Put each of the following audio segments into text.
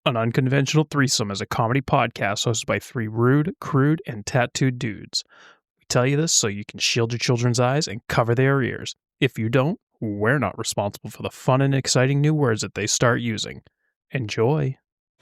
An Unconventional Threesome is a comedy podcast hosted by three rude, crude, and tattooed dudes. We tell you this so you can shield your children's eyes and cover their ears. If you don't, we're not responsible for the fun and exciting new words that they start using. Enjoy.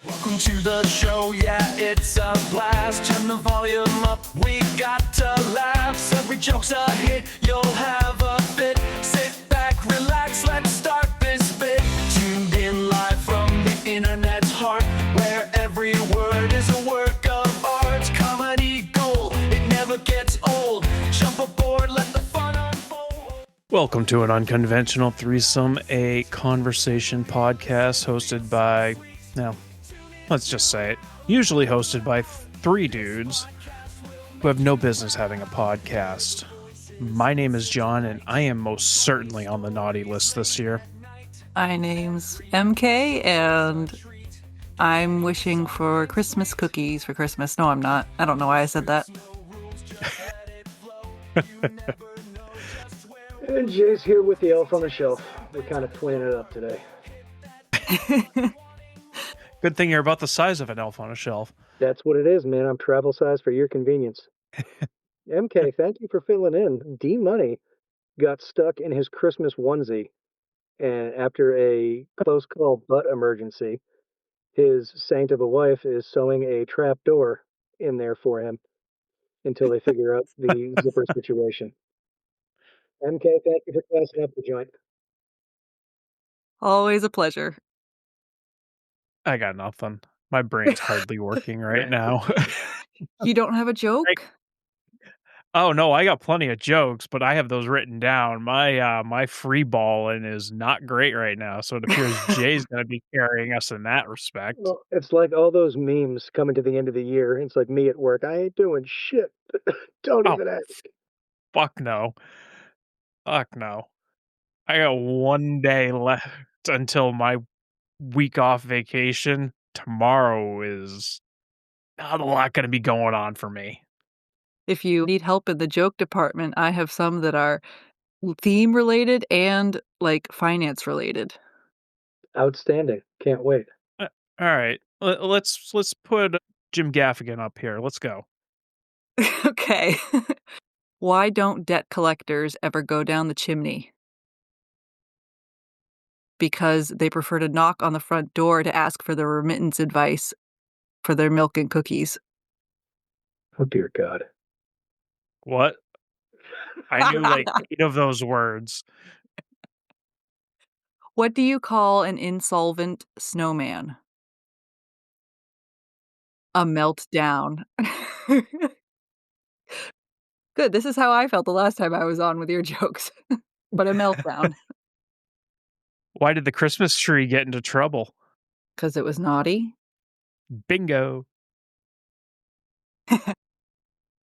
Welcome to the show, yeah, it's a blast. Turn the volume up, we got to laughs. Every joke's a hit, you'll have a fit. Sit back, relax, let's start this bit. Tuned in live from the internet's heart, where every word is a work of art. Comedy gold, it never gets old. Jump aboard, let the fun unfold. Welcome to An Unconventional Threesome, a conversation podcast hosted by, let's just say it, usually hosted by three dudes who have no business having a podcast. My name is John, and I am most certainly on the naughty list this year. My name's MK, and I'm wishing for Christmas cookies for Christmas. No, I'm not. I don't know why I said that. And Jay's here with the elf on the shelf. We're kind of twinning it up today. Good thing you're about the size of an elf on a shelf. That's what it is, man. I'm travel size for your convenience. MK, thank you for filling in. D Money got stuck in his Christmas onesie, and after a close call butt emergency, his saint of a wife is sewing a trap door in there for him until they figure out the zipper situation. MK, thank you for classing up the joint. Always a pleasure. I got nothing. My brain's hardly working right now. You don't have a joke? Oh no, I got plenty of jokes, but I have those written down. My free balling is not great right now, so it appears Jay's going to be carrying us in that respect. Well, it's like all those memes coming to the end of the year. It's like me at work. I ain't doing shit. Don't even ask. Fuck no. Fuck no. I got 1 day left until my week off vacation. Tomorrow is not a lot going to be going on for me. If you need help in the joke department, I have some that are theme related and like finance related. Outstanding. Can't wait. All right. Let's put Jim Gaffigan up here. Let's go. Okay. Why don't debt collectors ever go down the chimney? Because they prefer to knock on the front door to ask for the remittance advice for their milk and cookies. Oh, dear God. What? I knew like 8 of those words. What do you call an insolvent snowman? A meltdown. Good. This is how I felt the last time I was on with your jokes. But a meltdown. Why did the Christmas tree get into trouble? Because it was naughty. Bingo.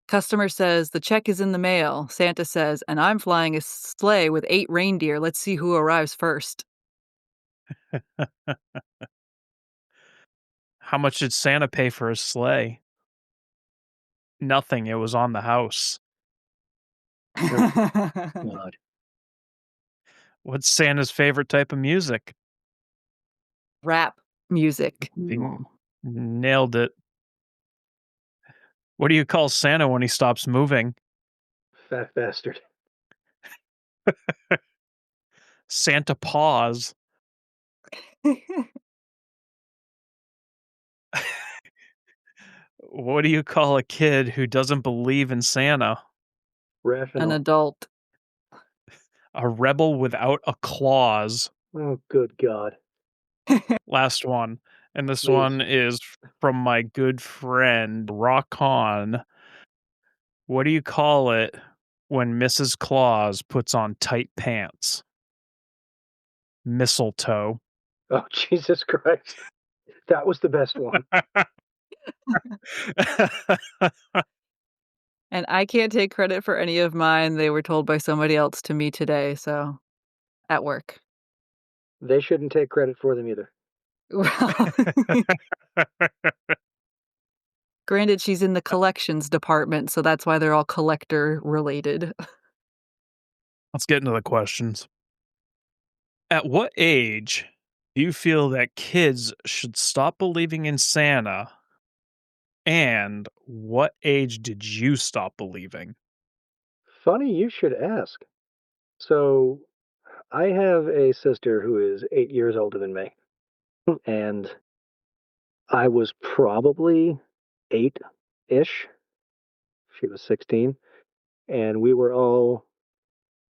Customer says, the check is in the mail. Santa says, and I'm flying a sleigh with 8 reindeer. Let's see who arrives first. How much did Santa pay for his sleigh? Nothing. It was on the house. God. What's Santa's favorite type of music? Rap music. Nailed it. What do you call Santa when he stops moving? Fat bastard. Santa Paws. What do you call a kid who doesn't believe in Santa? Rational. An adult. A rebel without a clause. Oh, good God. Last one. And this Please. one is from my good friend, Rock On. What do you call it when Mrs. Claus puts on tight pants? Mistletoe. Oh, Jesus Christ. That was the best one. And I can't take credit for any of mine. They were told by somebody else to me today, so at work. They shouldn't take credit for them either. Well, granted, she's in the collections department, so that's why they're all collector related. Let's get into the questions. At what age Do you feel that kids should stop believing in Santa? And what age did you stop believing? Funny you should ask. So, I have a sister who is 8 years older than me, and I was probably 8-ish. She was 16, and we were all,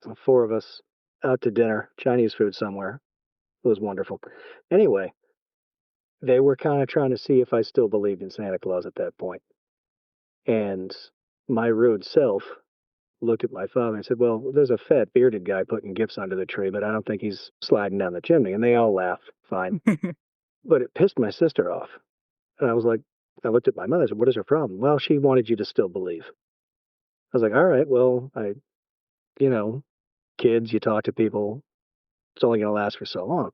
the 4 of us, out to dinner, Chinese food somewhere. It was wonderful. Anyway, they were kinda trying to see if I still believed in Santa Claus at that point, and my rude self looked at my father and said, "Well, there's a fat bearded guy putting gifts under the tree, but I don't think he's sliding down the chimney." And they all laughed, fine. But it pissed my sister off. And I was like, I looked at my mother and said, "What is her problem?" "Well, she wanted you to still believe." I was like, "All right, well, you know, kids, you talk to people, it's only going to last for so long."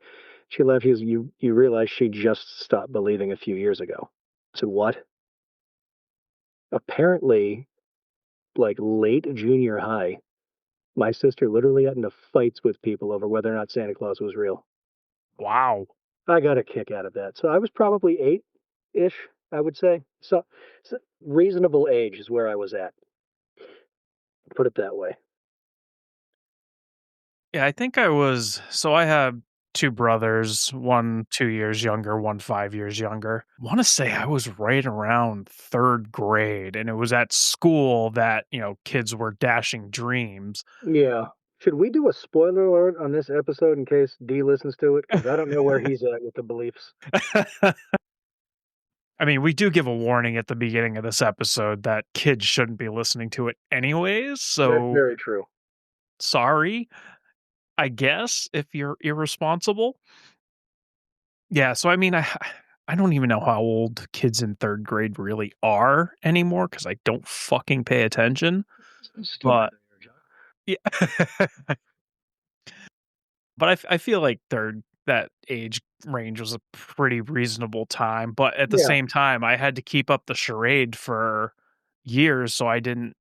She left. You realize she just stopped believing a few years ago. I said, "What?" Apparently, like late junior high, my sister literally got into fights with people over whether or not Santa Claus was real. Wow. I got a kick out of that. So I was probably 8-ish, I would say. So reasonable age is where I was at. Put it that way. Yeah, I think I was so I have 2 brothers, one 2 years younger, one 5 years younger. Wanna say I was right around 3rd grade, and it was at school that, kids were dashing dreams. Yeah. Should we do a spoiler alert on this episode in case D listens to it? Because I don't know where he's at with the beliefs. I mean, we do give a warning at the beginning of this episode that kids shouldn't be listening to it anyways, That's so very true. sorry, I guess, if you're irresponsible. Yeah, so I mean, I don't even know how old kids in 3rd grade really are anymore because I don't fucking pay attention, Stupid but there, John. yeah. But I feel like 3rd that age range was a pretty reasonable time, but at the Yeah. same time, I had to keep up the charade for years so I didn't,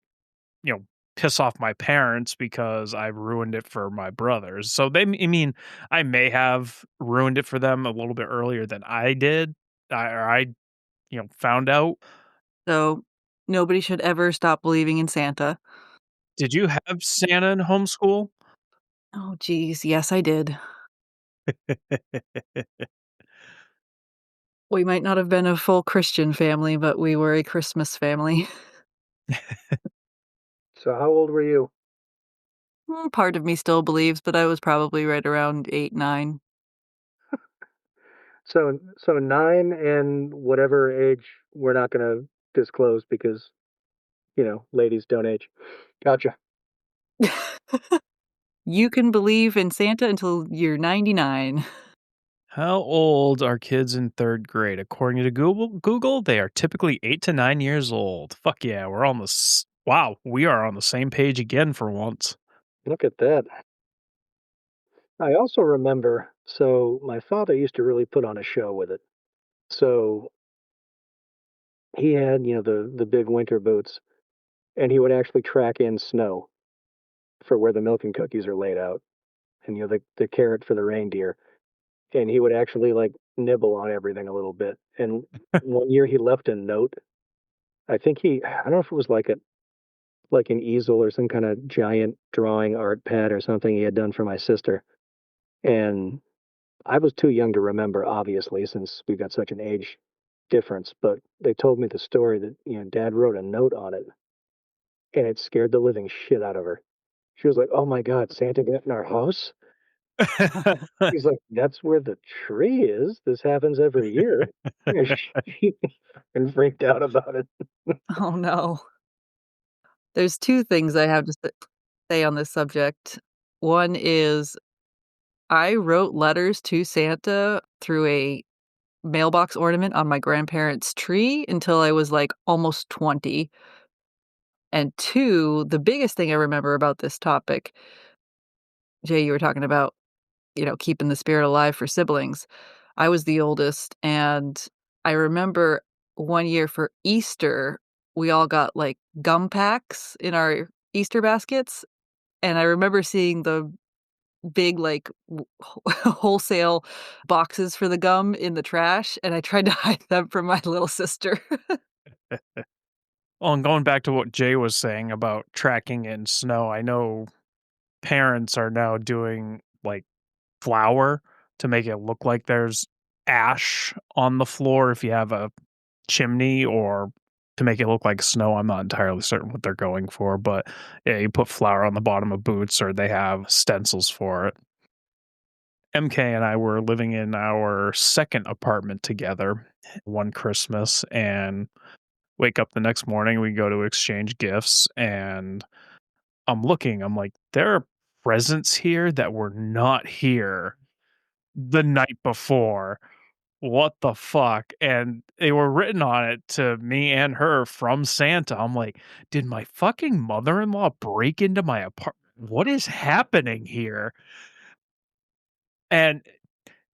you know, piss off my parents because I ruined it for my brothers. So I mean, I may have ruined it for them a little bit earlier than I did. I found out. So, nobody should ever stop believing in Santa. Did you have Santa in homeschool? Oh, geez, yes, I did. We might not have been a full Christian family, but we were a Christmas family. So how old were you? Part of me still believes, but I was probably right around 8, 9. So 9 and whatever age we're not gonna disclose because, ladies don't age. Gotcha. You can believe in Santa until you're 99. How old are kids in 3rd grade? According to Google, they are typically 8 to 9 years old. Fuck yeah, we're on the wow, we are on the same page again for once. Look at that. I also remember, so my father used to really put on a show with it. So he had, the big winter boots, and he would actually track in snow for where the milk and cookies are laid out, and the carrot for the reindeer. And he would actually like nibble on everything a little bit. And one year he left a note. I don't know if it was like an easel or some kind of giant drawing art pad or something he had done for my sister. And I was too young to remember, obviously, since we've got such an age difference. But they told me the story that, Dad wrote a note on it, and it scared the living shit out of her. She was like, "Oh my God, Santa got in our house?" He's like, "That's where the tree is. This happens every year." And she and freaked out about it. Oh, no. There's 2 things I have to say on this subject. One is I wrote letters to Santa through a mailbox ornament on my grandparents' tree until I was, like, almost 20. And 2, the biggest thing I remember about this topic, Jay, you were talking about, keeping the spirit alive for siblings. I was the oldest, and I remember one year for Easter, we all got, like, gum packs in our Easter baskets, and I remember seeing big, like, wholesale boxes for the gum in the trash, and I tried to hide them from my little sister. Well, and going back to what Jay was saying about tracking in snow, I know parents are now doing like flour to make it look like there's ash on the floor if you have a chimney, or to make it look like snow. I'm not entirely certain what they're going for, but yeah, you put flour on the bottom of boots, or they have stencils for it. MK and I were living in our second apartment together one Christmas, and wake up the next morning, we go to exchange gifts, and I'm like, there are presents here that were not here the night before. What the fuck? And they were written on it to me and her from Santa. I'm like, did my fucking mother-in-law break into my apartment? What is happening here? And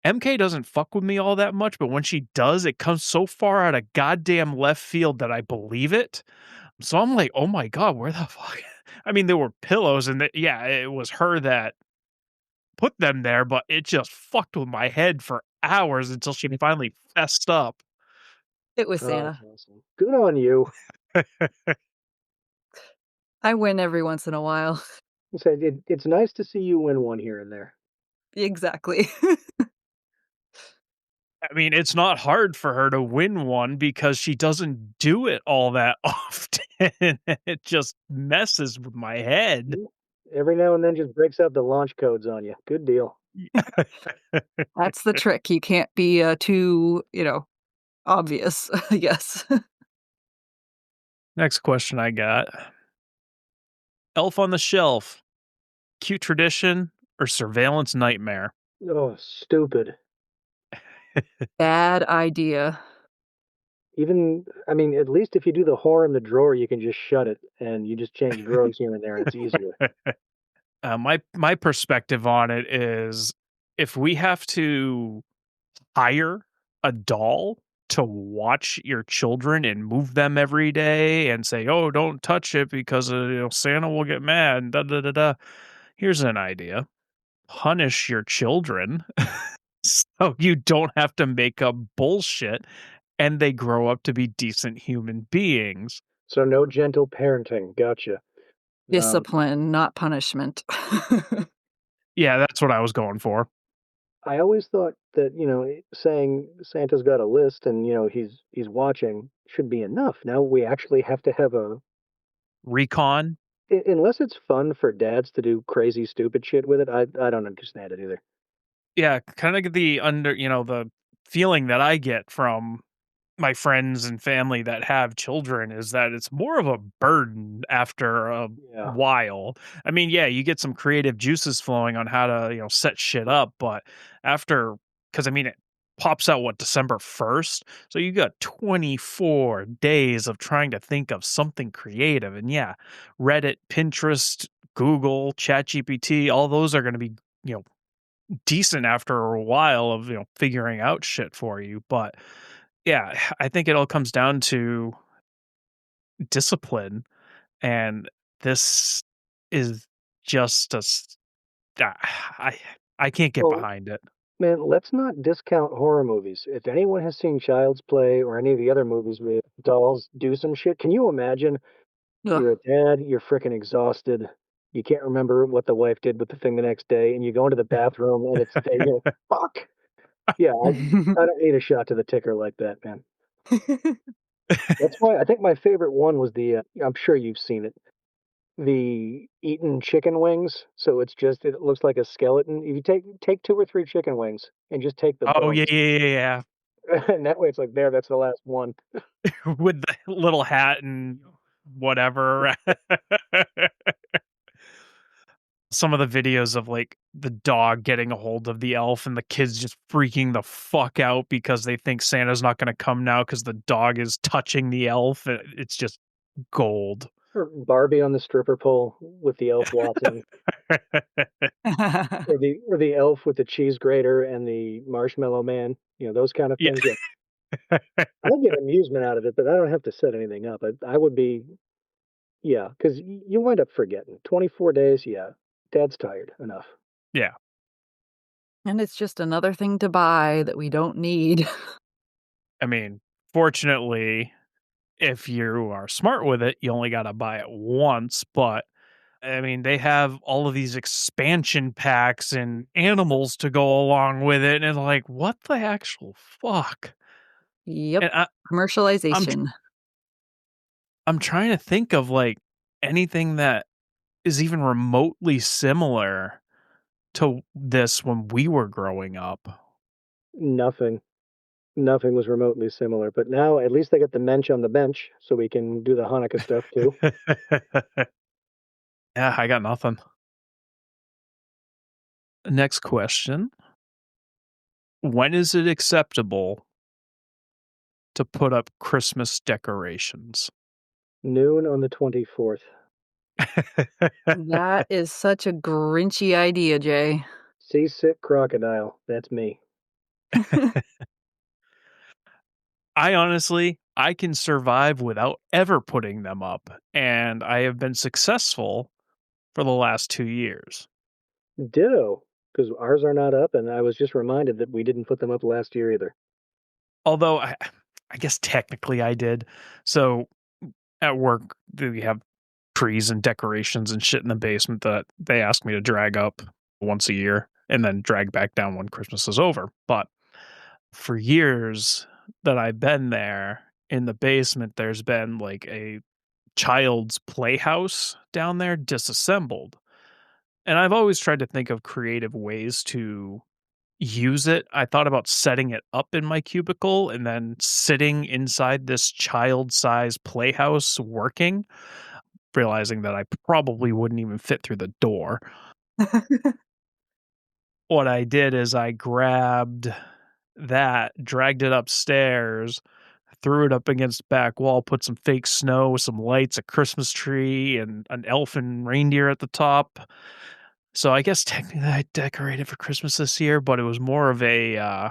MK doesn't fuck with me all that much, but when she does, it comes so far out of goddamn left field that I believe it. So I'm like, "Oh my god, where the fuck?" I mean, there were pillows and yeah, it was her that put them there, but it just fucked with my head for hours until she finally fessed up. It was Oh, Santa. that's awesome. Good on you. I win every once in a while. Said it's nice to see you win one here and there. Exactly. I mean, it's not hard for her to win one because she doesn't do it all that often. It just messes with my head. Mm. Every now and then just breaks out the launch codes on you. Good deal. That's the trick. You can't be, too, obvious, I guess. Next question I got. Elf on the Shelf, cute tradition or surveillance nightmare? Oh, stupid. Bad idea. Even, I mean, at least if you do the whore in the drawer, you can just shut it and you just change drawers here and there, and it's easier. My perspective on it is, if we have to hire a doll to watch your children and move them every day and say, "Oh, don't touch it because Santa will get mad." And da da da da. Here's an idea: punish your children so you don't have to make up bullshit, and they grow up to be decent human beings. So no gentle parenting. Gotcha. Um, Discipline, not punishment. Yeah, that's what I was going for. I always thought that, saying Santa's got a list and, he's watching should be enough. Now we actually have to have Recon. unless it's fun for dads to do crazy stupid shit with it. I don't understand it either. Yeah, kind of the the feeling that I get from my friends and family that have children is that it's more of a burden after a Yeah. while. I mean, yeah, you get some creative juices flowing on how to, set shit up, but after, because I mean, it pops out December 1st. So you got 24 days of trying to think of something creative. And yeah, Reddit, Pinterest, Google, ChatGPT, all those are going to be, you know, decent after a while of, figuring out shit for you. But yeah, I think it all comes down to discipline, and this is just ah, I I can't get Well, behind it. man, let's not discount horror movies. If anyone has seen Child's Play or any of the other movies where dolls do some shit, can you imagine? Ugh. You're a dad, you're freaking exhausted. You can't remember what the wife did with the thing the next day, and you go into the bathroom and it's there. You go, fuck. Yeah, I don't need a shot to the ticker like that, man. That's why I think my favorite one was I'm sure you've seen it, the eaten chicken wings. So it looks like a skeleton. If you take 2 or 3 chicken wings and just take the Oh, yeah, bones, yeah, yeah, and that way it's like, there, that's the last one. yeah. With the little hat and whatever. Some of the videos of, like, the dog getting a hold of the elf and the kids just freaking the fuck out because they think Santa's not gonna come now because the dog is touching the elf, it's just gold. Or Barbie on the stripper pole with the elf watching, or the elf with the cheese grater and the marshmallow man, those kind of Yeah. things. Yeah, I get amusement out of it, but I don't have to set anything up. I would be, yeah, because you wind up forgetting. 24 days, yeah, dad's tired enough. Yeah. And it's just another thing to buy that we don't need. I mean, fortunately, if you are smart with it, you only got to buy it once. But I mean, they have all of these expansion packs and animals to go along with it. And like, what the actual fuck? Yep. And I'm, Commercialization. I'm trying to think of like anything that is even remotely similar to this when we were growing up. Nothing. Nothing was remotely similar. But now at least they got the mensch on the bench, so we can do the Hanukkah stuff too. Yeah, I got nothing. Next question. When is it acceptable to put up Christmas decorations? Noon on the 24th. That is such a Grinchy idea, Jay. Seasick crocodile. That's me. I can survive without ever putting them up, and I have been successful for the last 2 years. Ditto. Because ours are not up, and I was just reminded that we didn't put them up last year either. Although I guess technically I did. So at work, we have trees and decorations and shit in the basement that they ask me to drag up once a year and then drag back down when Christmas is over. But for years that I've been there in the basement, there's been like a child's playhouse down there disassembled. And I've always tried to think of creative ways to use it. I thought about setting it up in my cubicle and then sitting inside this child-sized playhouse working, realizing that I probably wouldn't even fit through the door. What I did is I grabbed that, dragged it upstairs, threw it up against the back wall, put some fake snow, some lights, a Christmas tree, and an elf and reindeer at the top. So I guess technically I decorated for Christmas this year, but it was more of a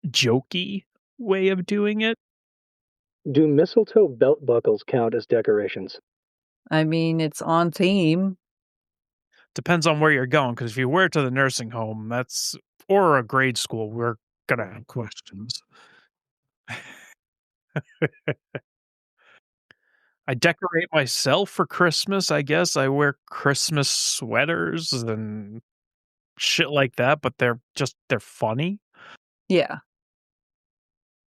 jokey way of doing it. Do mistletoe belt buckles count as decorations? I mean, it's on theme. Depends on where you're going, because if you wear it to the nursing home, that's or a grade school, we're gonna have questions. I decorate myself for Christmas, I guess. I wear Christmas sweaters and shit like that, but they're funny. Yeah.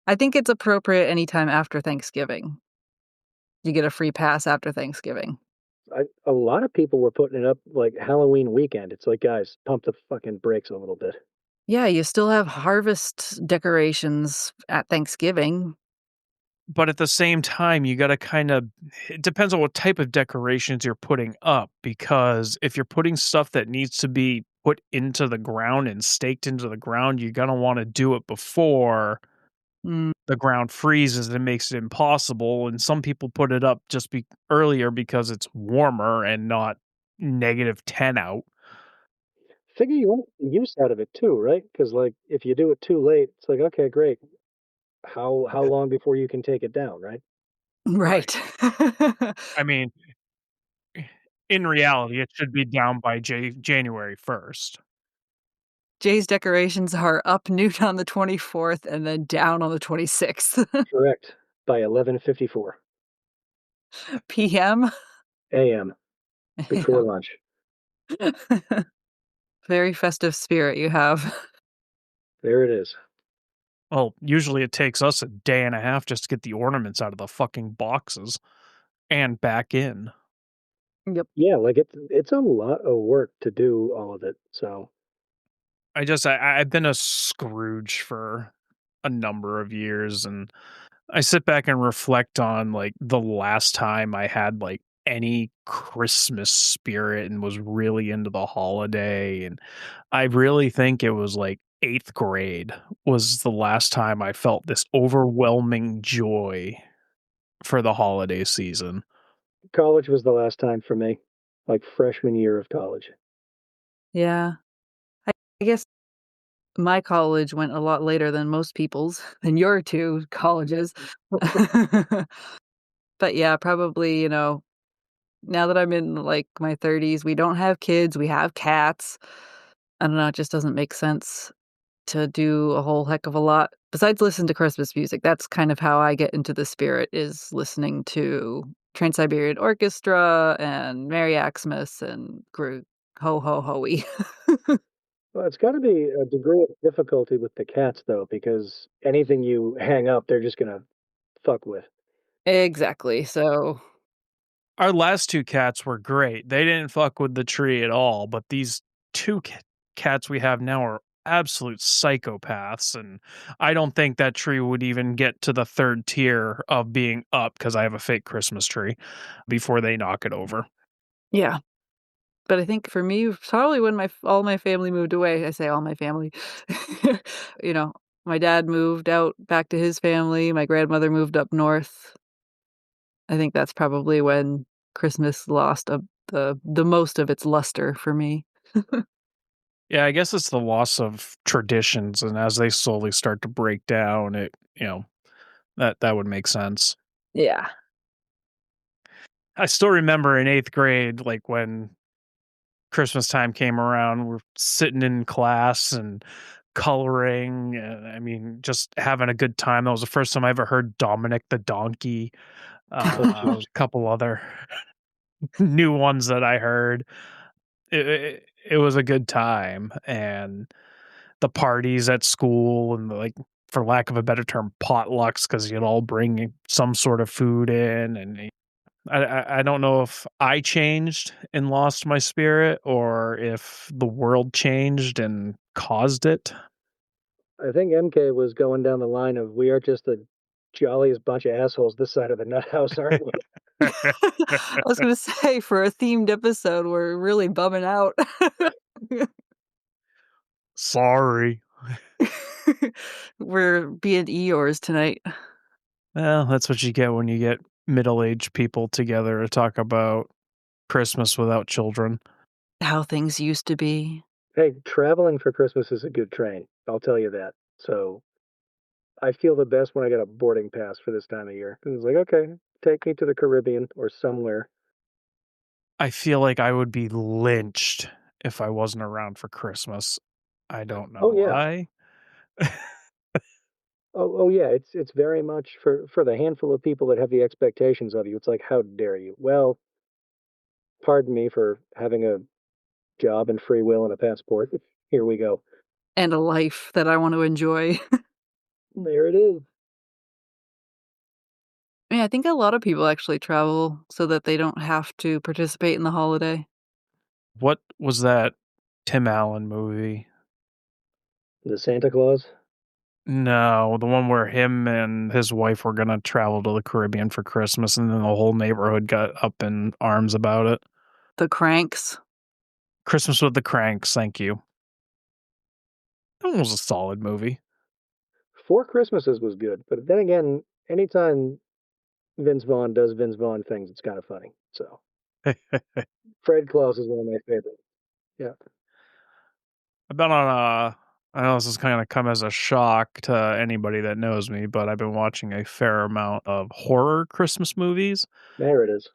I think it's appropriate anytime after Thanksgiving. You get a free pass after Thanksgiving. A lot of people were putting it up like Halloween weekend. It's like, guys, pump the fucking brakes a little bit. Yeah, you still have harvest decorations at Thanksgiving. But at the same time, you gotta it depends on what type of decorations you're putting up, because if you're putting stuff that needs to be put into the ground and staked into the ground, you're gonna wanna do it before Mm, the ground freezes and makes it impossible, and some people put it up just earlier because it's warmer and not -10 out. Figure you want use out of it too, right? Because like if you do it too late, it's like, okay, great. How long before you can take it down, right? right. I mean, in reality, it should be down by January 1st. Jay's decorations are up noon on the 24th and then down on the 26th Correct. By 11:54 PM. a.m. before lunch. Very festive spirit you have. There it is. Well, usually it takes us a day and a half just to get the ornaments out of the fucking boxes and back in. Yep. Yeah, like it's a lot of work to do all of it. So I've been a Scrooge for a number of years, and I sit back and reflect on like the last time I had like any Christmas spirit and was really into the holiday. And I really think it was like eighth grade was the last time I felt this overwhelming joy for the holiday season. college was the last time for me, like freshman year of college. Yeah. I guess my college went a lot later than most people's, than your 2 colleges. But yeah, probably, now that I'm in, like, my 30s, we don't have kids, we have cats. I don't know, it just doesn't make sense to do a whole heck of a lot besides listen to Christmas music. That's kind of how I get into the spirit, is listening to Trans-Siberian Orchestra and Merry Xmas and Ho Ho Hoey. Well, it's got to be a degree of difficulty with the cats, though, because anything you hang up, they're just gonna fuck with. Exactly, so Our last 2 cats were great. They didn't fuck with the tree at all, but these 2 cats we have now are absolute psychopaths, and I don't think that tree would even get to the 3rd tier of being up because I have a fake Christmas tree before they knock it over. yeah. But I think for me, probably when all my family moved away, I say all my family, you know, my dad moved out back to his family, my grandmother moved up north. I think that's probably when Christmas lost the most of its luster for me. Yeah, I guess it's the loss of traditions, and as they slowly start to break down, that would make sense. Yeah. I still remember in 8th grade, like, when Christmas time came around, we're sitting in class and coloring, and, I mean, just having a good time. That was the first time I ever heard Dominic the Donkey. Oh, jeez. A couple other new ones that I heard. It was a good time, and the parties at school and, like, for lack of a better term, potlucks, because 'cause you'd all bring some sort of food in, and I don't know if I changed and lost my spirit or if the world changed and caused it. I think MK was going down the line of we are just the jolliest bunch of assholes this side of the nut house, aren't we? I was gonna say, for a themed episode, we're really bumming out. Sorry. We're being Eeyores tonight. Well, that's what you get when you get middle-aged people together to talk about Christmas without children. How things used to be. Hey, traveling for Christmas is a good train. I'll tell you that. So I feel the best when I get a boarding pass for this time of year. 'Cause it's like, okay, take me to the Caribbean or somewhere. I feel like I would be lynched if I wasn't around for Christmas. I don't know Oh yeah. why. Oh yeah. It's very much for the handful of people that have the expectations of you. It's like, how dare you? Well, pardon me for having a job and free will and a passport. Here we go. And a life that I want to enjoy. There it is. Yeah, I think a lot of people actually travel so that they don't have to participate in the holiday. What was that Tim Allen movie? The Santa Claus. No, the one where him and his wife were gonna travel to the Caribbean for Christmas, and then the whole neighborhood got up in arms about it. The Cranks. Christmas with the Cranks, thank you. That one was a solid movie. Four Christmases was good, but then again, anytime Vince Vaughn does Vince Vaughn things, it's kind of funny. So Fred Claus is one of my favorites. Yeah. I've been on I know this is kinda come as a shock to anybody that knows me, but I've been watching a fair amount of horror Christmas movies. There it is.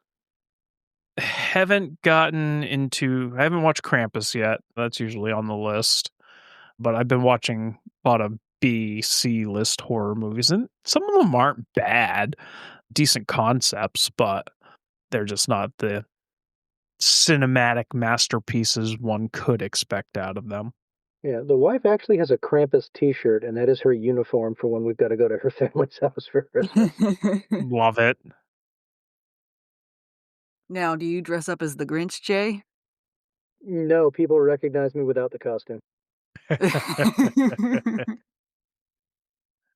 I haven't watched Krampus yet. That's usually on the list, but I've been watching a lot of B, C list horror movies, and some of them aren't bad, decent concepts, but they're just not the cinematic masterpieces one could expect out of them. Yeah, the wife actually has a Krampus T-shirt, and that is her uniform for when we've got to go to her family's house for Christmas. Love it. Now, do you dress up as the Grinch, Jay? No, people recognize me without the costume.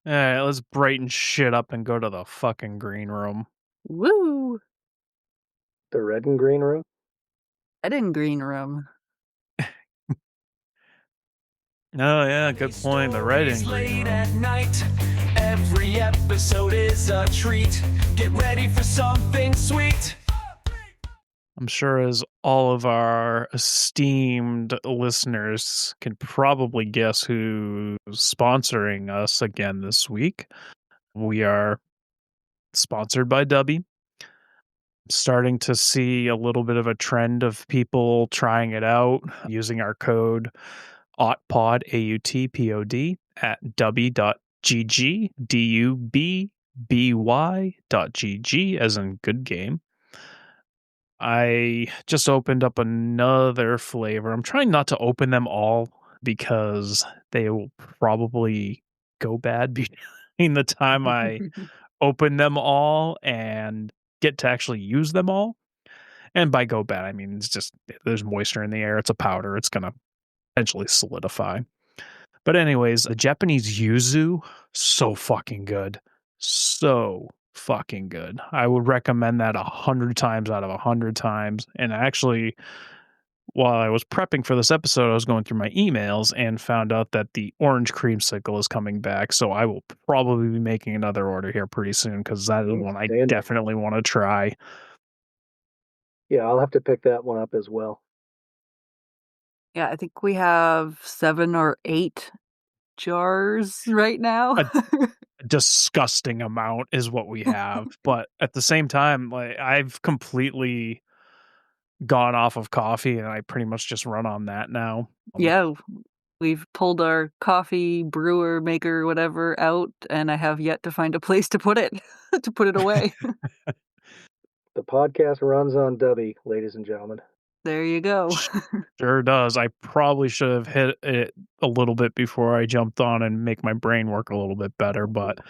Alright, let's brighten shit up and go to the fucking green room. Woo! The red and green room. I didn't green room. Oh yeah, good point. The red and green Late room. at night. Every episode is a treat. Get ready for something sweet. I'm sure as all of our esteemed listeners can probably guess who's sponsoring us again this week. We are sponsored by Dubby. Starting to see a little bit of a trend of people trying it out using our code autpod, AUTPOD, at dubby.gg, dubby.gg, as in good game. I just opened up another flavor. I'm trying not to open them all because they will probably go bad between the time I open them all and get to actually use them all. And by go bad, I mean it's just there's moisture in the air. It's a powder. It's gonna eventually solidify. But anyways, the Japanese yuzu, so fucking good. So fucking good. I would recommend that 100 times out of 100 times. And actually, while I was prepping for this episode, I was going through my emails and found out that the orange creamsicle is coming back. So I will probably be making another order here pretty soon because that is one I Outstanding. definitely want to try. Yeah, I'll have to pick that one up as well. Yeah, I think we have 7 or 8 jars right now. A disgusting amount is what we have. But at the same time, like I've completely gone off of coffee and I pretty much just run on that now. Yeah, we've pulled our coffee brewer, maker, whatever out, and I have yet to find a place to put it to put it away. The podcast runs on Dubby, ladies and gentlemen. There you go. Sure does. I probably should have hit it a little bit before I jumped on and make my brain work a little bit better, but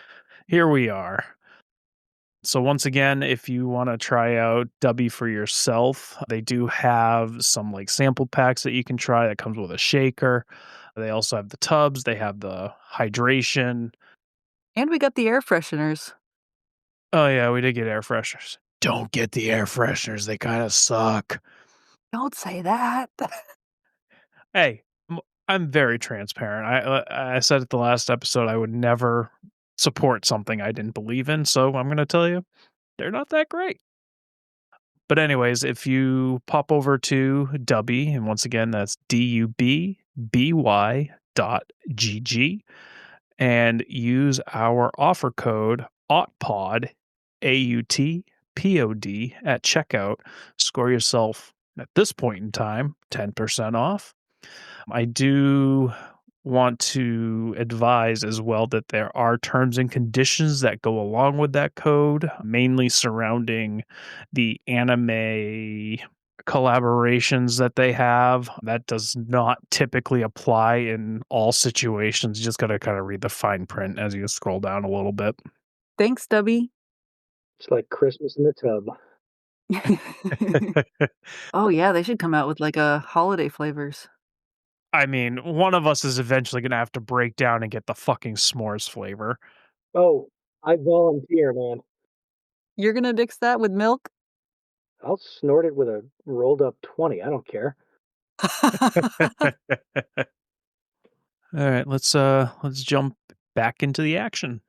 here we are. So once again, if you want to try out Dubby for yourself, they do have some like sample packs that you can try that comes with a shaker. They also have the tubs, they have the hydration. And we got the air fresheners. Oh yeah, we did get air fresheners. Don't get the air fresheners. They kind of suck. Don't say that. Hey, I'm very transparent. I said at the last episode I would never support something I didn't believe in, so I'm going to tell you they're not that great. But anyways, if you pop over to Dubby, and once again that's dubby.gg, and use our offer code AUTPOD, AUTPOD at checkout, score yourself at this point in time 10% off. I do want to advise as well that there are terms and conditions that go along with that code, mainly surrounding the anime collaborations that they have. That does not typically apply in all situations. You just got to kind of read the fine print as you scroll down a little bit. Thanks, Dubby. It's like Christmas in the tub. Oh, yeah, they should come out with, like, a holiday flavors. I mean, one of us is eventually going to have to break down and get the fucking s'mores flavor. Oh, I volunteer, man. You're gonna mix that with milk? I'll snort it with a rolled up 20. I don't care. All right, let's jump back into the action.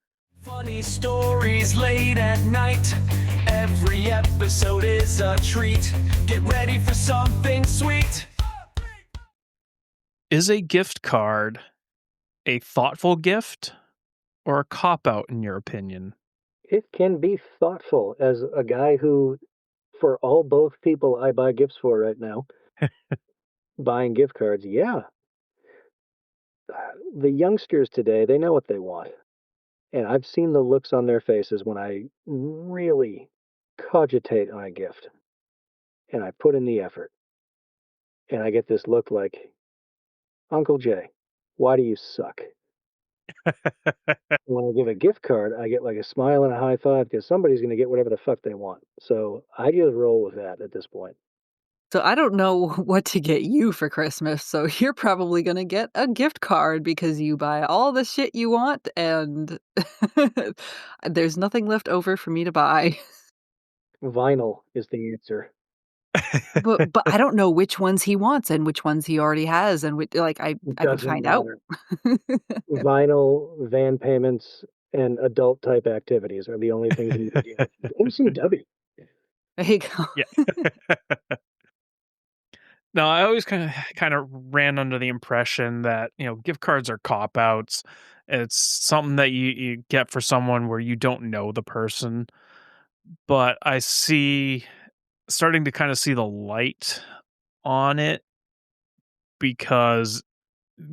Funny stories late at night. Every episode is a treat. Get ready for something sweet. Is a gift card a thoughtful gift or a cop out in your opinion? It can be thoughtful as a guy who, for all both people I buy gifts for right now, buying gift cards, yeah. The youngsters today, they know what they want. And I've seen the looks on their faces when I really cogitate on a gift and I put in the effort. And I get this look like, Uncle Jay, why do you suck? When I give a gift card, I get like a smile and a high five because somebody's going to get whatever the fuck they want. So I just roll with that at this point. So I don't know what to get you for Christmas, so you're probably gonna get a gift card because you buy all the shit you want and there's nothing left over for me to buy. Vinyl is the answer. But I don't know which ones he wants and which ones he already has and which like I could Doesn't find out. matter. Vinyl, van payments, and adult type activities are the only things you can get. MCW. There you go. Yeah. No, I always kind of ran under the impression that, gift cards are cop outs. It's something that you get for someone where you don't know the person. But I see starting to kind of see the light on it because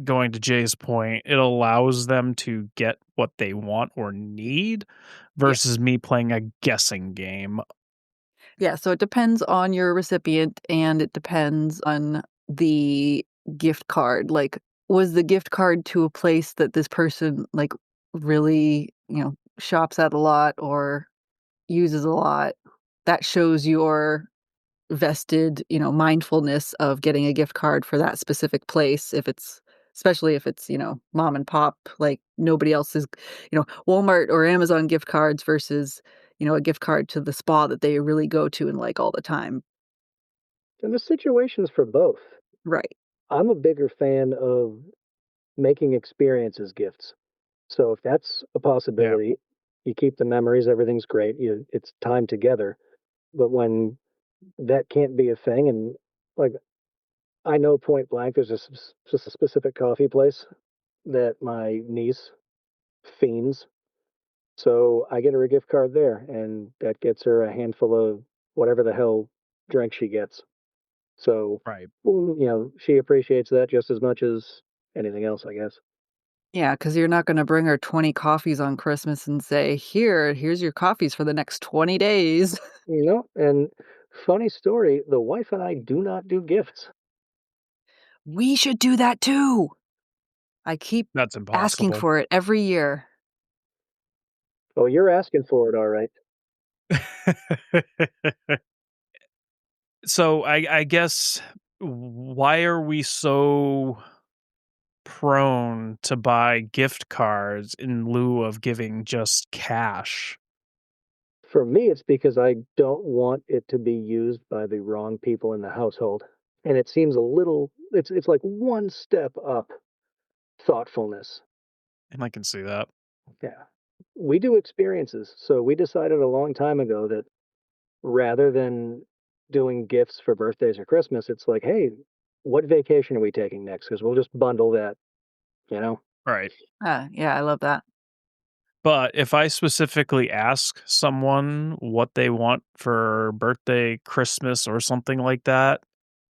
going to Jay's point, it allows them to get what they want or need Yeah. versus me playing a guessing game. Yeah, so it depends on your recipient and it depends on the gift card. Like, was the gift card to a place that this person like really, shops at a lot or uses a lot? That shows your vested, mindfulness of getting a gift card for that specific place if it's especially if it's, mom and pop, like nobody else is, Walmart or Amazon gift cards versus, a gift card to the spa that they really go to and like all the time. And the situations for both. Right. I'm a bigger fan of making experiences gifts. So if that's a Yeah. possibility, you keep the memories, everything's great. It's time together. But when that can't be a thing, and like I know point blank, there's just a specific coffee place that my niece fiends. So I get her a gift card there, and that gets her a handful of whatever the hell drink she gets. So, Right. well, she appreciates that just as much as anything else, I guess. Yeah, because 'cause you're not gonna bring her 20 coffees on Christmas and say, here's your coffees for the next 20 days." And funny story, the wife and I do not do gifts. We should do that too. I keep That's asking impossible. for it every year. Oh, you're asking for it, all right. So I guess why are we so prone to buy gift cards in lieu of giving just cash? For me, it's because I don't want it to be used by the wrong people in the household. And it seems a little, it's like one step up thoughtfulness. And I can see that. Yeah. We do experiences. So we decided a long time ago that rather than doing gifts for birthdays or Christmas, it's like, hey, what vacation are we taking next? Because we'll just bundle that, you know? Right. Yeah, I love that. But if I specifically ask someone what they want for birthday, Christmas, or something like that,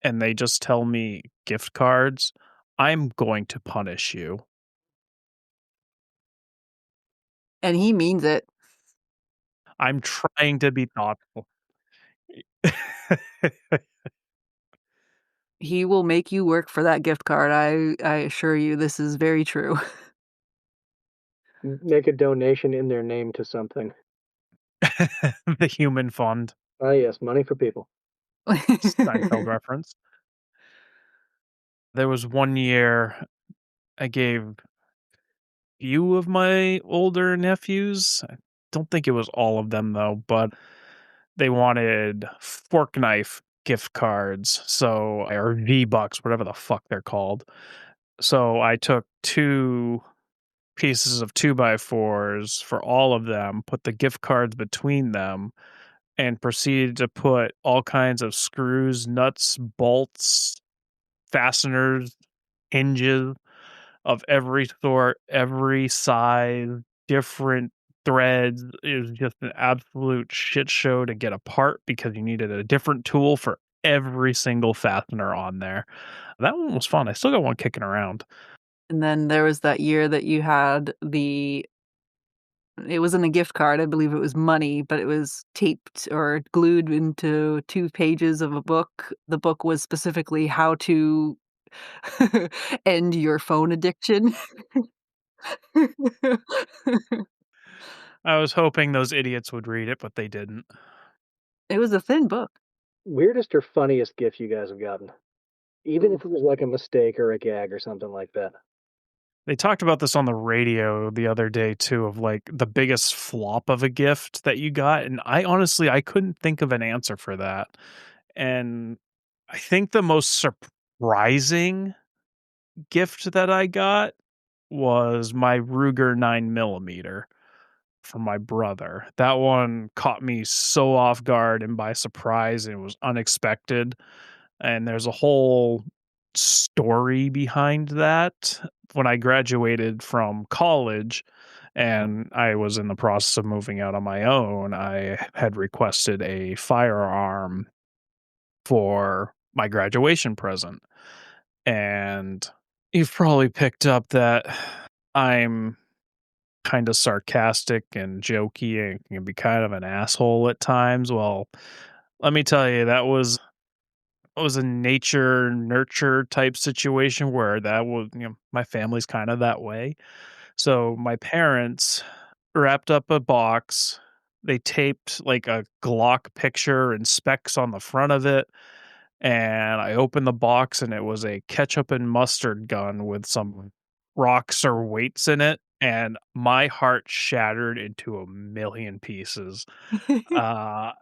and they just tell me gift cards, I'm going to punish you. And he means it. I'm trying to be thoughtful. He will make you work for that gift card. I assure you this is very true. Make a donation in their name to something. The human fund. Ah, yes, money for people. Seinfeld reference. There was one year I gave few of my older nephews. I don't think it was all of them though, but they wanted fork knife gift cards. So, or V-Bucks, whatever the fuck they're called. So I took two pieces of 2x4s for all of them, put the gift cards between them, and proceeded to put all kinds of screws, nuts, bolts, fasteners, hinges of every sort, every size, different threads. It was just an absolute shit show to get apart because you needed a different tool for every single fastener on there. That one was fun. I still got one kicking around. And then there was that year that you had it wasn't a gift card, I believe it was money, but it was taped or glued into 2 pages of a book. The book was specifically how to end your phone addiction. I was hoping those idiots would read it, but they didn't. It was a thin book. Weirdest or funniest gift you guys have gotten? Even Ooh. if it was like a mistake or a gag or something like that. They talked about this on the radio the other day too, of like the biggest flop of a gift that you got. And I honestly, I couldn't think of an answer for that. And I think the most surprising gift that I got was my Ruger 9mm from my brother. That one caught me so off guard and by surprise, and it was unexpected. And there's a whole story behind that. When I graduated from college and I was in the process of moving out on my own, I had requested a firearm for my graduation present. And You've probably picked up that I'm kind of sarcastic and jokey and can be kind of an asshole at times. Well, let me tell you, that was a nature nurture type situation where that was, my family's kind of that way. So my parents wrapped up a box. They taped like a Glock picture and specs on the front of it. And I opened the box and it was a ketchup and mustard gun with some rocks or weights in it. And my heart shattered into a million pieces. Uh,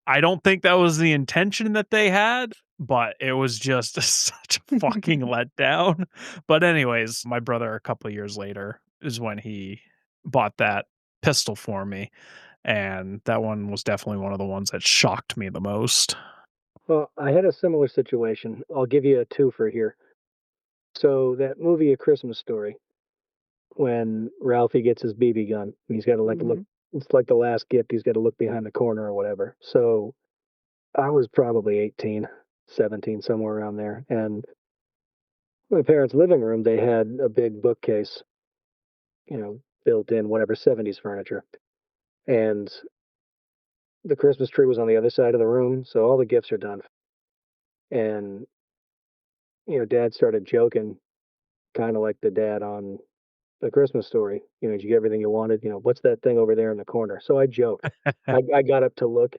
I don't think that was the intention that they had, but it was just such a fucking letdown. But anyways, my brother a couple of years later is when he bought that pistol for me, and that one was definitely one of the ones that shocked me the most. Well, I had a similar situation. I'll give you a twofer here. So that movie, A Christmas Story, when Ralphie gets his BB gun, and he's got to like look. Mhm. It's like the last gift. He's got to look behind the corner or whatever. So I was probably 18, 17, somewhere around there, and my parents' living room, they had a big bookcase, built in whatever 70s furniture. And the Christmas tree was on the other side of the room, so all the gifts are done. And, Dad started joking, kind of like the dad on A Christmas Story. Did you get everything you wanted? What's that thing over there in the corner? So I joked. I got up to look,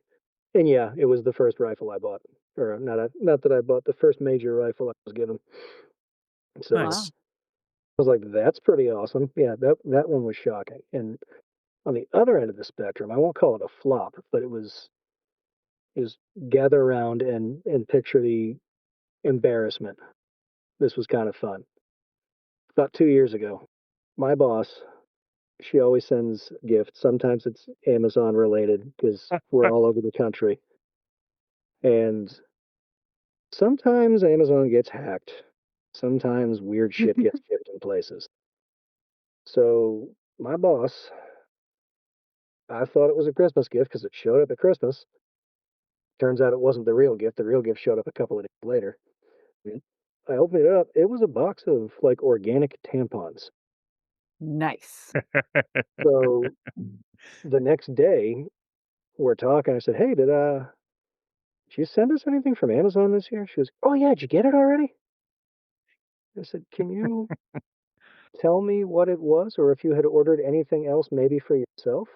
and yeah, it was the first rifle I bought. Or not that I bought, the first major rifle I was given. So Wow. Nice. I was like, that's pretty awesome. Yeah, that one was shocking. And on the other end of the spectrum, I won't call it a flop, but it was gather around and picture the embarrassment. This was kind of fun. About 2 years ago, my boss, she always sends gifts. Sometimes it's Amazon related because we're all over the country. And sometimes Amazon gets hacked. Sometimes weird shit gets shipped in places. So my boss, I thought it was a Christmas gift because it showed up at Christmas. Turns out it wasn't the real gift. The real gift showed up a couple of days later. Mm. I opened it up. It was a box of like organic tampons. Nice. So the next day, we're talking. I said, "Hey, did you send us anything from Amazon this year?" She goes, "Oh yeah, did you get it already?" I said, "Can you tell me what it was, or if you had ordered anything else, maybe for yourself?"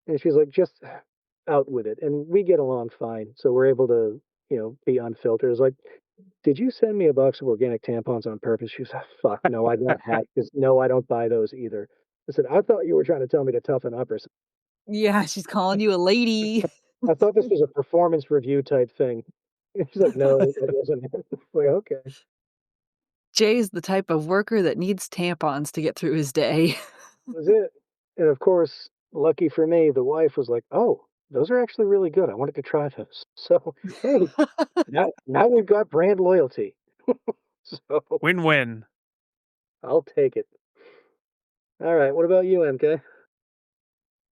And she's like, "Just out with it." And we get along fine, so we're able to, be unfiltered. It's like, "Did you send me a box of organic tampons on purpose?" She was, "Ah, fuck, no, I got hacked. 'Cause no, I don't buy those either." I said, "I thought you were trying to tell me to toughen up or something. Yeah, she's calling you a lady. I thought this was a performance review type thing." And she's like, "No, that wasn't it." Like, okay, Jay's the type of worker that needs tampons to get through his day. that was it. And of course, lucky for me, the wife was like, "Oh, those are actually really good. I wanted to try those." So, hey, now we've got brand loyalty. So Win win. I'll take it. All right. What about you, MK?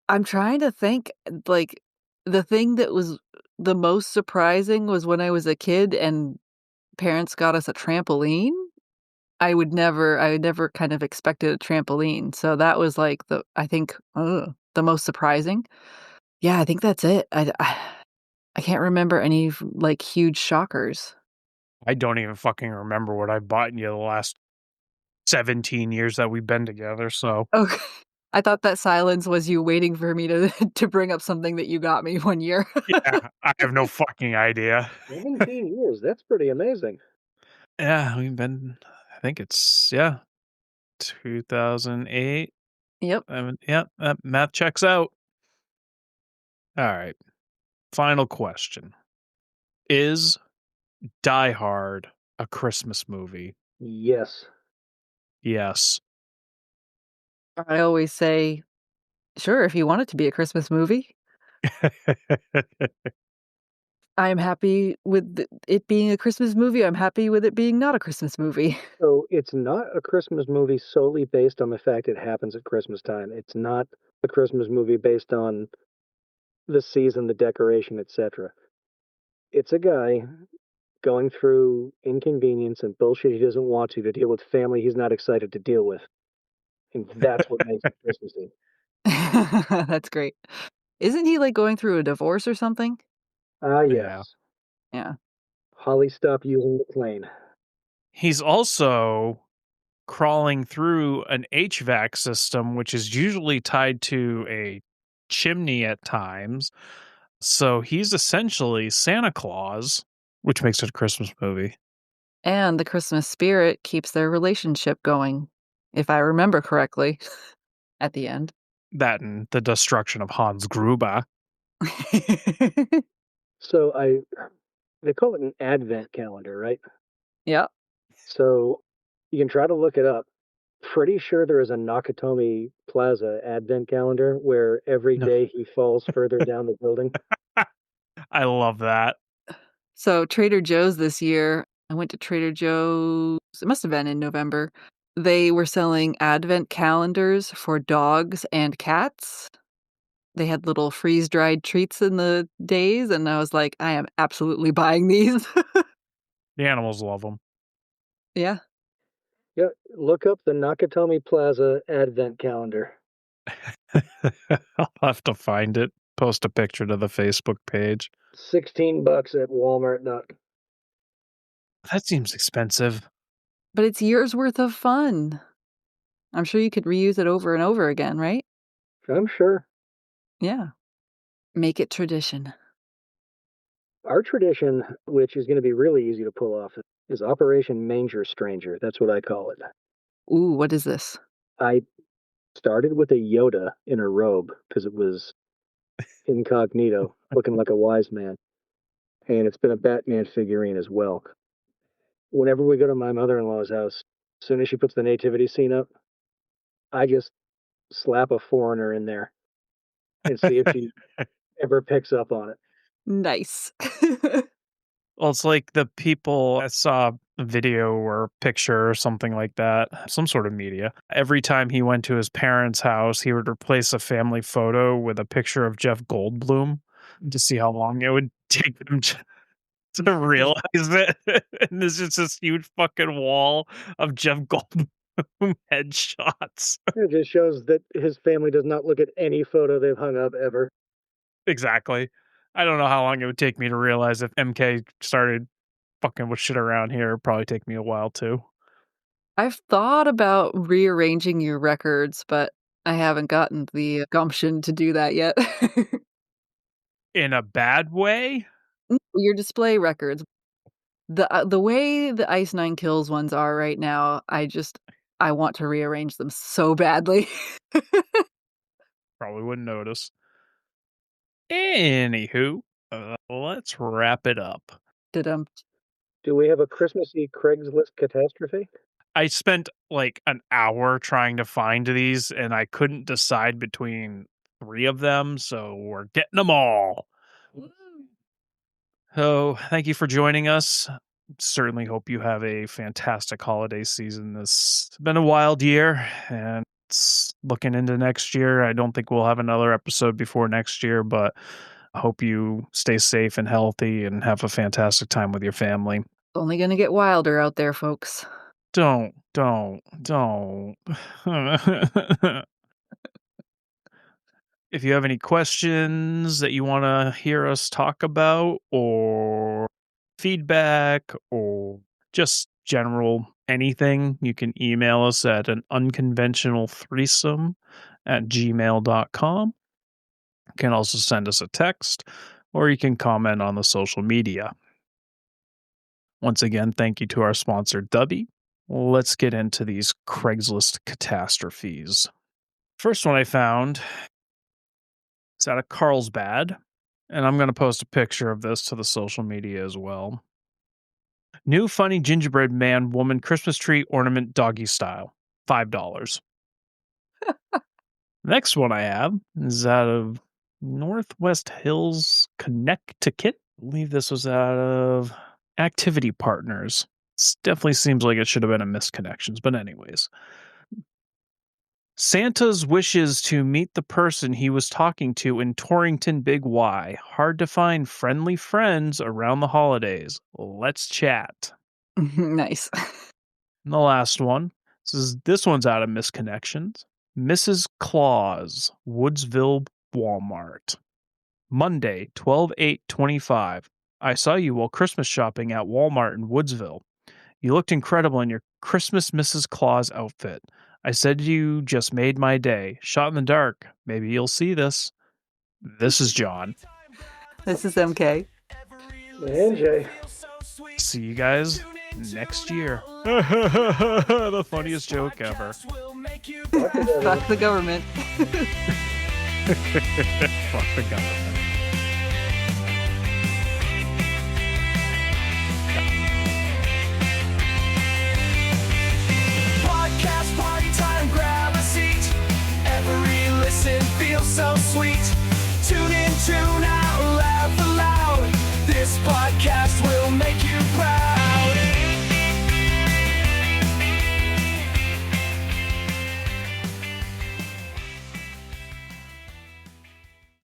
I'm trying to think, like, the thing that was the most surprising was when I was a kid and parents got us a trampoline. I never kind of expected a trampoline, so that was, like, I think, the most surprising. Yeah, I think that's it. I can't remember any like, huge shockers. I don't even fucking remember what I bought you the last 17 years that we've been together. So, Okay. I thought that silence was you waiting for me to to bring up something that you got me one year. yeah, I have no fucking idea. 17 years. That's pretty amazing. Yeah, we've been, I think it's, yeah, 2008. Yep. Yeah, that math checks out. All right. Final question. Is Die Hard a Christmas movie? Yes. Yes. I always say, "Sure, if you want it to be a Christmas movie." I'm happy with it being a Christmas movie, I'm happy with it being not a Christmas movie. So it's not a Christmas movie solely based on the fact it happens at Christmas time. It's not a Christmas movie based on the season, the decoration, etc. It's a guy going through inconvenience and bullshit he doesn't want to deal with family he's not excited to deal with. And that's what makes it Christmassy. That's great. Isn't he, like, going through a divorce or something? Ah, Yeah. yes. Yeah. Holly, stop using the plane. He's also crawling through an HVAC system, which is usually tied to a chimney at times. So he's essentially Santa Claus, which makes it a Christmas movie. And the Christmas spirit keeps their relationship going, if I remember correctly, at the end. That and the destruction of Hans Gruber. So they call it an advent calendar, right? Yep. So you can try to look it up. Pretty sure there is a Nakatomi Plaza advent calendar where every No. day he falls further down the building. I love that. So Trader Joe's this year, I went to Trader Joe's, it must have been in November. They were selling advent calendars for dogs and cats. They had little freeze-dried treats in the days, and I was like, "I am absolutely buying these." The animals love them. Yeah. Yeah, look up the Nakatomi Plaza advent calendar. I'll have to find it. Post a picture to the Facebook page. $16 at Walmart. That seems expensive. But it's years worth of fun. I'm sure you could reuse it over and over again, right? I'm sure. Yeah. Make it tradition. Our tradition, which is going to be really easy to pull off, is Operation Manger Stranger. That's what I call it. Ooh, what is this? I started with a Yoda in a robe because it was incognito, looking like a wise man. And it's been a Batman figurine as well. Whenever we go to my mother in law's house, as soon as she puts the nativity scene up, I just slap a foreigner in there and see if she ever picks up on it. Nice. Well, it's like the people I saw a video or picture or something like that, some sort of media. Every time he went to his parents' house, he would replace a family photo with a picture of Jeff Goldblum to see how long it would take him to realize it. And there's just this huge fucking wall of Jeff Goldblum headshots. It just shows that his family does not look at any photo they've hung up ever. Exactly. I don't know how long it would take me to realize if MK started fucking with shit around here. It'd probably take me a while too. I've thought about rearranging your records, but I haven't gotten the gumption to do that yet. In a bad way? Your display records. The way the Ice Nine Kills ones are right now, I want to rearrange them so badly. Probably wouldn't notice. Anywho, let's wrap it up. Didum. Do we have a Christmassy Craigslist catastrophe? I spent like an hour trying to find these and I couldn't decide between 3 of them, so we're getting them all. So, thank you for joining us. Certainly hope you have a fantastic holiday season. This has been a wild year, and it's looking into next year. I don't think we'll have another episode before next year, but I hope you stay safe and healthy and have a fantastic time with your family. Only gonna get wilder out there, folks. Don't. If you have any questions that you want to hear us talk about, or feedback, or just general anything, you can email us at an unconventional threesome at gmail.com. You can also send us a text, or you can comment on the social media. Once again, thank you to our sponsor, Dubby. Let's get into these Craigslist catastrophes. First one I found, it's out of Carlsbad, and I'm going to post a picture of this to the social media as well. New funny gingerbread man woman Christmas tree ornament doggy style, $5. Next one I have is out of Northwest Hills, Connecticut. I believe this was out of Activity Partners. This definitely seems like it should have been a misconnections, but anyways. Santa's wishes to meet the person he was talking to in Torrington Big Y. Hard to find friendly friends around the holidays. Let's chat. Nice. And the last one. This one's out of misconnections. Mrs. Claus, Woodsville, Walmart. Monday, 12/8/25. I saw you while Christmas shopping at Walmart in Woodsville. You looked incredible in your Christmas Mrs. Claus outfit. I said you just made my day. Shot in the dark. Maybe you'll see this. This is John. This is MK. And Jay. See you guys next year. The funniest joke ever. Fuck the government. Fuck the government. Podcast party time, grab a seat. Every listen feels so sweet. Tune in, tune out, laugh aloud. This podcast will make you